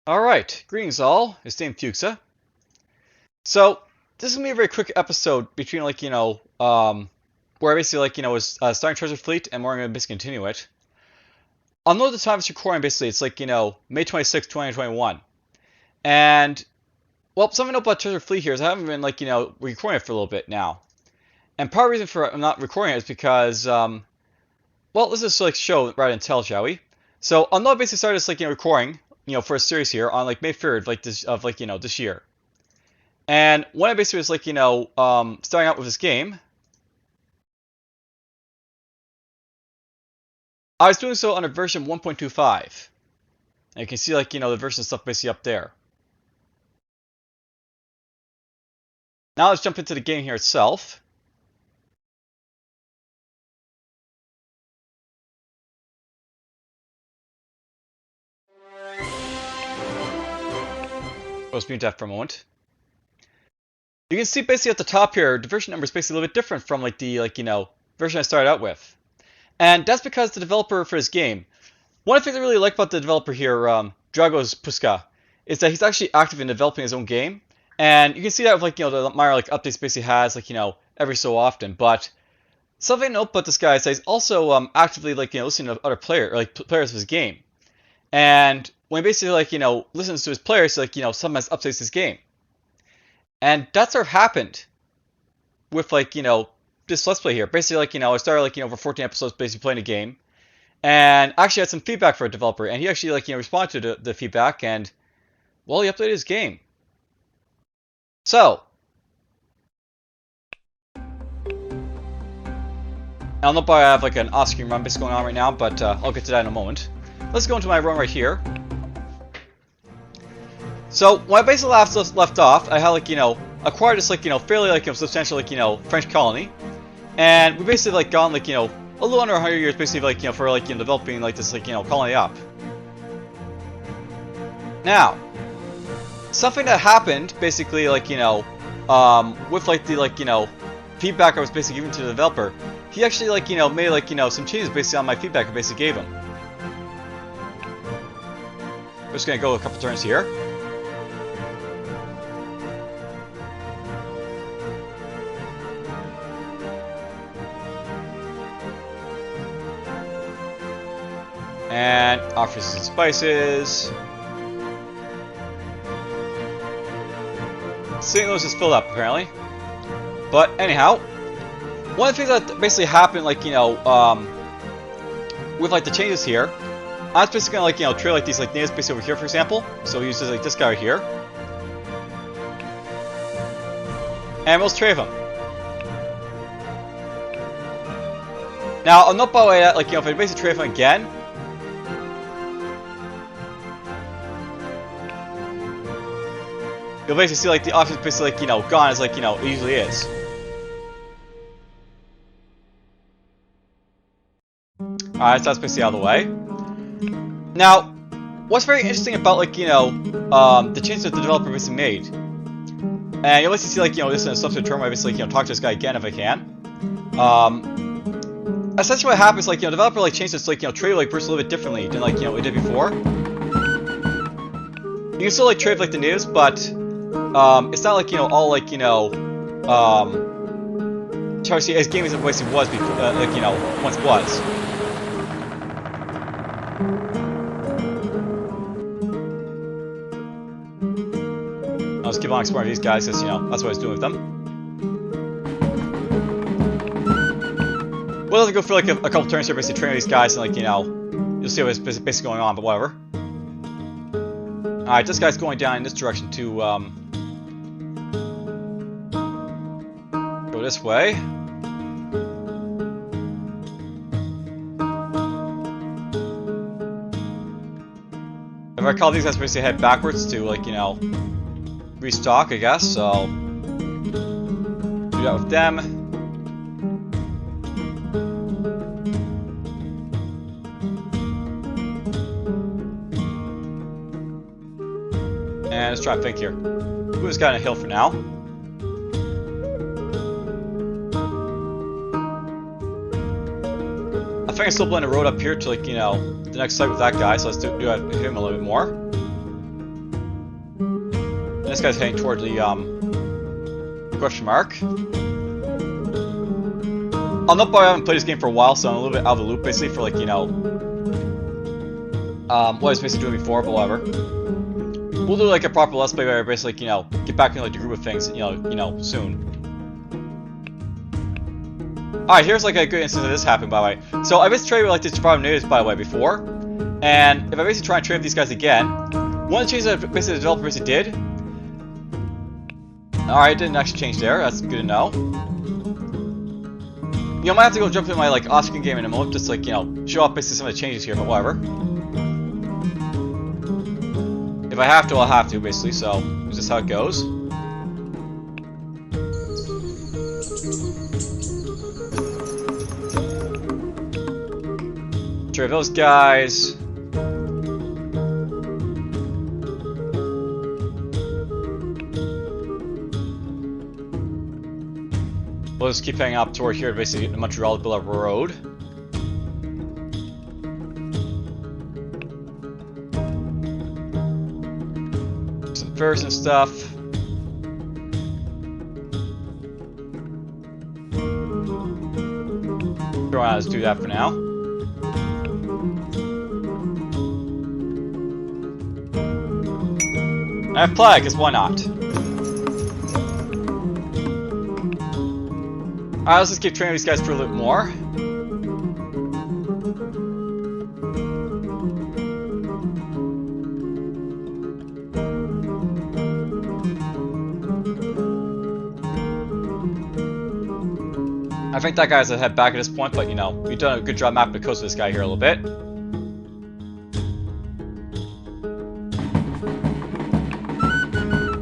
Alright, greetings all, it's DFuxa. So, this is going to be a very quick episode between, where I basically, was starting Treasure Fleet and we're going to basically continue it. I'll note the time it's recording, basically, it's May 26, 2021. And, well, something about Treasure Fleet here is I haven't been, recording it for a little bit now. And part of the reason for not recording it is because, well, let's just, show rather than tell, shall we? So, I'll not basically start this, recording, for a series here on, May 3rd, this year. And when I basically was starting out with this game, I was doing so on a version 1.25. And you can see the version stuff basically up there. Now let's jump into the game here itself. Let's mute that for a moment. You can see basically at the top here, the version number is basically a little bit different from the version I started out with. And that's because the developer for this game, one of the things I really like about the developer here, Dragos Puska, is that he's actually active in developing his own game. And you can see that with the minor updates basically has every so often. But something to note about this guy is that he's also actively listening to other players of his game. And when he basically listens to his players, sometimes updates his game. And that sort of happened with this Let's Play here. Basically I started over 14 episodes basically playing the game. And I actually had some feedback for a developer, and he actually responded to the feedback, and well, he updated his game. So, I don't know if I have an off-screen run basically going on right now, but I'll get to that in a moment. Let's go into my run right here. So when I basically left off, I had acquired this fairly substantial French colony, and we basically gone a little under 100 years basically for developing this colony up. Now, something that happened basically with the feedback I was basically giving to the developer, he actually made some changes basically on my feedback I basically gave him. We're just gonna go a couple turns here. And offers some spices. St. Louis is filled up apparently. But anyhow, one of the things that basically happened with the changes here, I was basically gonna trade these natives basically over here, for example. So we use this guy right here. And we'll trade him. Now I'll note by the way that if I basically trade him again, you'll basically see the options basically gone as it usually is. Alright, so that's basically out of the way. Now, what's very interesting about the changes that the developer basically made, and you'll basically see this in a subsequent term where I basically talk to this guy again if I can. Essentially what happens the developer changed this trade verse a little bit differently than it did before. You can still trade the natives, but it's not all try to see as game as it basically was before, once was. I'll just keep on exploring these guys because that's what I was doing with them. Well, let's go for a couple turns here, basically training these guys, and you'll see what's basically going on, but whatever. Alright, this guy's going down in this direction to go this way. If I call these guys basically head backwards to restock, I guess, so do that with them. And let's try and think here. Move this guy on a hill for now. I think I still blend a road up here to the next site with that guy, so let's do him a little bit more. this guy's heading toward the question mark. I'll note I haven't played this game for a while, so I'm a little bit out of the loop basically for like, you know, what I was basically doing before, but whatever. We'll do like a proper let's play where I basically, like, you know, get back into like the group of things, you know, soon. Alright, here's like a good instance of this happening, by the way. So I basically traded with like the Survivor Natives, by the way, before. And if I basically try and trade with these guys again, one of the changes that basically the developer basically did. Alright, it didn't actually change there, that's good to know. You know, I might have to go jump into my like off-screen game in a moment, just like, you know, show off basically some of the changes here, but whatever. If I have to, I'll have to, basically, so this is how it goes. Trade those guys. We'll just keep hanging up toward here, basically in Montreal to build a road. Some furs and stuff. Go on, let's do that for now. I have plague, because why not? Alright, let's just keep training these guys for a little bit more. I think that guy has to head back at this point, but you know, we've done a good job mapping the coast of this guy here a little bit.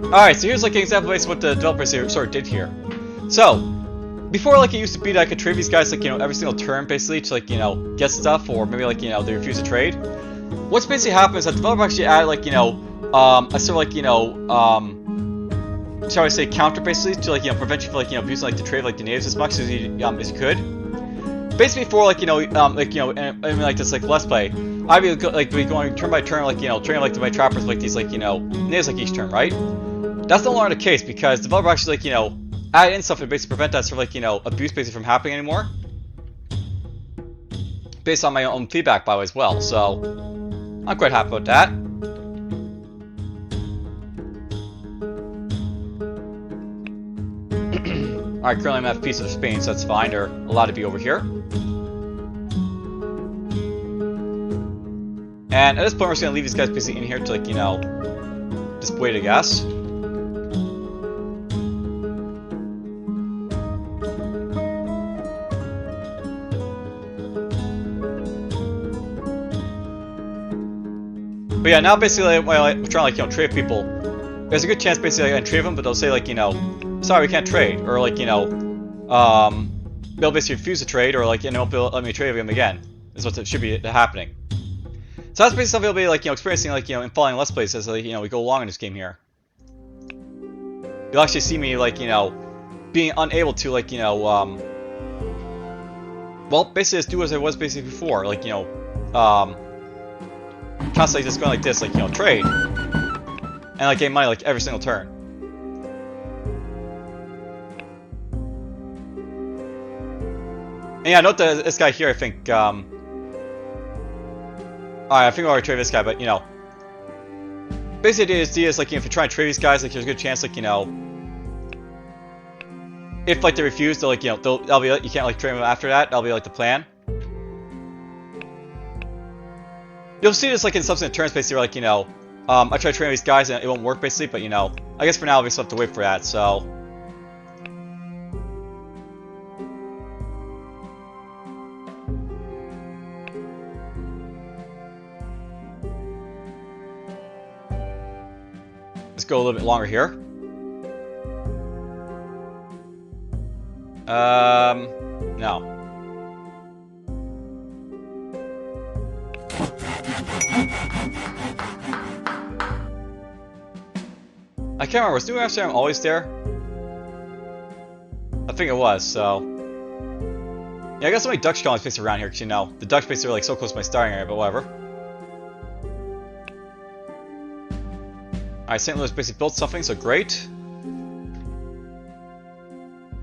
Alright, so here's like an example of what the developers here sort of did here. So, before like it used to be that I could trade these guys like, you know, every single turn basically to like, you know, get stuff, or maybe like, you know, they refuse to trade. What's basically happened is that the developer actually added like, you know, a sort of like, you know, shall I say counter basically to like, you know, prevent you from like, you know, abusing like the trade like the natives as much as you could. Basically before like, you know, like, you know, and like this like let's play, I'd be like going turn by turn like, you know, training like my trappers like these like, you know, natives like each turn, right? That's no longer the case because the developer actually like, you know, add in stuff to basically prevent that sort of like, you know, abuse basically from happening anymore. Based on my own feedback by the way as well, so I'm quite happy about that. Alright, currently I'm at peace with Spain, so that's fine. They're allowed to be over here. And at this point we're just gonna leave these guys basically in here to like, you know, just wait I guess. But yeah, now basically when I'm trying to like, you know, trade people, there's a good chance basically I can trade them, but they'll say like, you know, sorry we can't trade, or like, you know, they'll basically refuse to trade, or like, you know, they'll let me trade with them again. Is what should be happening. So that's basically something you'll be like, you know, experiencing like, you know, in following Let's Plays as like, you know, we go along in this game here. You'll actually see me like, you know, being unable to like, you know, well, basically just do as I was basically before, like, you know, constantly just going like this, like, you know, trade, and like gain money like every single turn. And yeah, note that this guy here, I think, alright, I think I'll already trade this guy, but you know, basically the idea is like, you know, if you try and trade these guys, like there's a good chance, like, you know, if like they refuse, they'll like, you know, that'll be like, you can't like trade them after that. That'll be like the plan. You'll see this like in subsequent turns, basically, like, you know, I try to train these guys and it won't work basically, but you know, I guess for now we still have to wait for that, so. Let's go a little bit longer here. No. I can't remember, was New Amsterdam always there? I think it was, so. Yeah, I got so many Dutch colonies based around here, because you know, the Dutch basically are like so close to my starting area, but whatever. Alright, St. Louis basically built something, so great.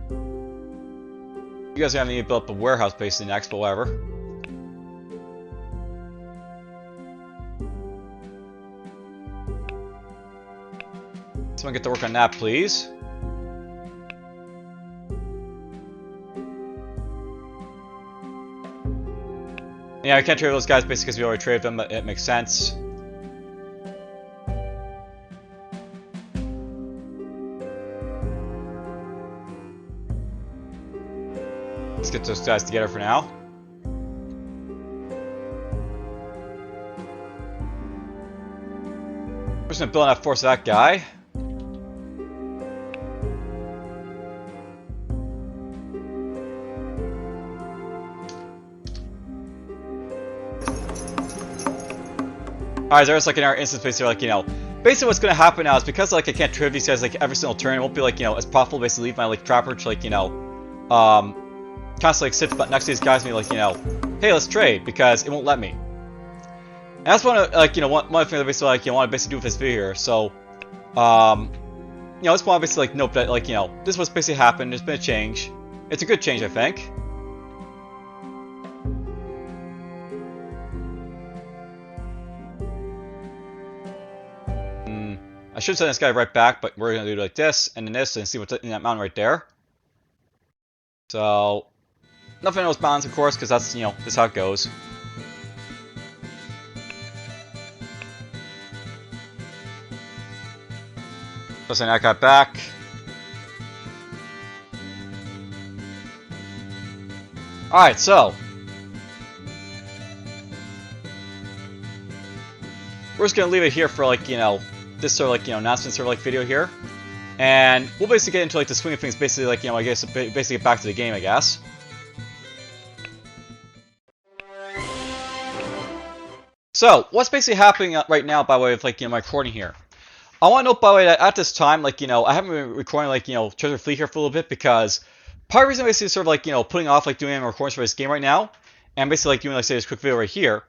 You guys are gonna need to build up a warehouse basically next, but whatever. Someone get to work on that, please. Yeah, I can't trade those guys basically because we already traded them, but it makes sense. Let's get those guys together for now. We're just gonna build enough force of that guy. Alright, there's like in our instance basically like, you know, basically what's gonna happen now is because like I can't trade these guys like every single turn, it won't be like, you know, as profitable basically leave my like trapper to like, you know, constantly like sit next to these guys and be like, you know, hey, let's trade, because it won't let me. And that's one of like, you know, one thing that basically like, you know, want to basically do with this video here. So, you know, I just want to basically like note that like, you know, this is what's basically happened. There's been a change. It's a good change, I think. I should send this guy right back, but we're gonna do it like this and then this and see what's in that mountain right there. So, nothing else balance, of course, because that's, you know, that's how it goes. So send that guy back. Alright, so we're just gonna leave it here for like, you know, this sort of like, you know, announcement sort of like video here. And we'll basically get into like the swing of things, basically like, you know, I guess basically get back to the game, I guess. So, what's basically happening right now by way of like, you know, my recording here? I want to note by the way that at this time, like, you know, I haven't been recording like, you know, Treasure Fleet here for a little bit because part of the reason basically sort of like, you know, putting off like doing any recordings for this game right now, and basically like doing like say this quick video right here.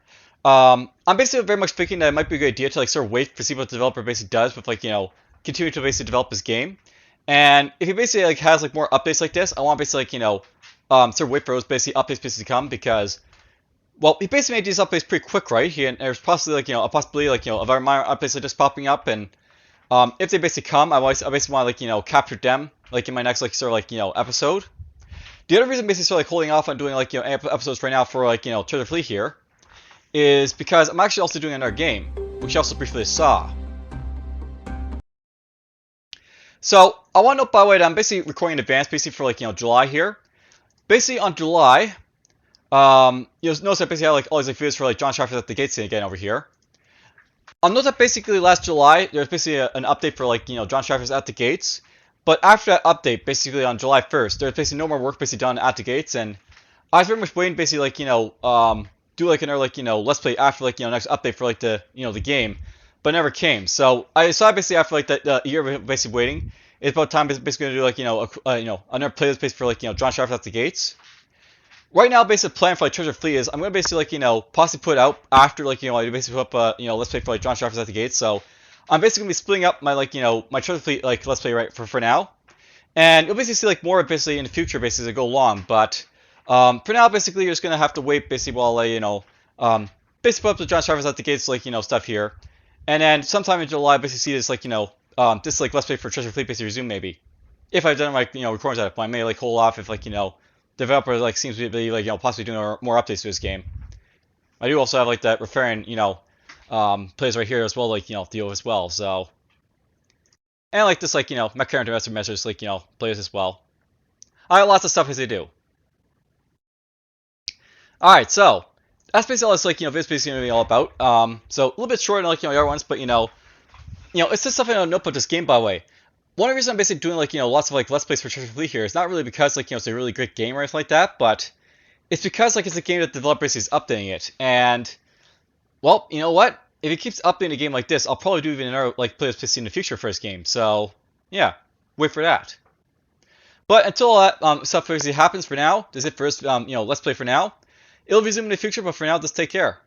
I'm basically very much thinking that it might be a good idea to like sort of wait to see what the developer basically does with like, you know, continue to basically develop his game. And if he basically like has like more updates like this, I want basically like, you know, sort of wait for those basically updates basically to come, because, well, he basically made these updates pretty quick, right? And there's possibly like, you know, a possibility like, you know, of our minor updates like just popping up, and if they basically come, I basically want to like, you know, capture them like in my next like sort of like, you know, episode. The other reason basically sort of like holding off on doing like, you know, episodes right now for like, you know, Treasure Fleet here is because I'm actually also doing another game, which you also briefly saw. So I want to note by the way that I'm basically recording in advance, basically for like, you know, July here. Basically on July, you'll notice that basically I have like all these like videos for like John Shafer at the gates again over here. I'll note that basically last July there's basically an update for like, you know, John Shafer's at the gates. But after that update, basically on July 1st, there's basically no more work basically done at the gates, and I was very much waiting basically like, you know, do like another like, you know, let's play after like, you know, next update for like the, you know, the game, but it never came. So I decided basically after like that year of basically waiting, it's about time basically to do like, you know, another playlist basically for like, you know, John Shafer at the gates. Right now, basically plan for like Treasure Fleet is I'm gonna basically like, you know, possibly put it out after like, you know, I basically put up you know, let's play for like John Shafer at the gates. So I'm basically gonna be splitting up my like, you know, my Treasure Fleet like let's play right for now, and you'll basically see like more basically in the future basically as I go along. But for now, basically you're just gonna have to wait basically while I, you know, basically put up the John Shafer at the gates like, you know, stuff here, and then sometime in July basically see this like, you know, this like let's play for Treasure Fleet basically resume maybe. If I've done like, you know, recordings at that point, I may like hold off if like, you know, developer like seems to be like, you know, possibly doing more updates to this game. I do also have like that referring, you know, plays right here as well, like, you know, deal as well. So, and like this like, you know, my current investor measures like, you know, plays as well. I have lots of stuff as they do. All right, so that's basically all this like, you know, this basically gonna be all about. So a little bit shorter than like, you know, the other ones, but you know, it's just stuff I don't know about this game by the way. One of the reasons I'm basically doing like, you know, lots of like let's plays for Treasure Fleet here is not really because like, you know, it's a really great game or anything like that, but it's because like it's a game that the developer is updating it. And well, you know what? If it keeps updating a game like this, I'll probably do even another like playlist in the future for this game. So yeah, wait for that. But until that stuff basically happens for now, this is it for this you know, let's play for now. It'll resume in the future, but for now, just take care.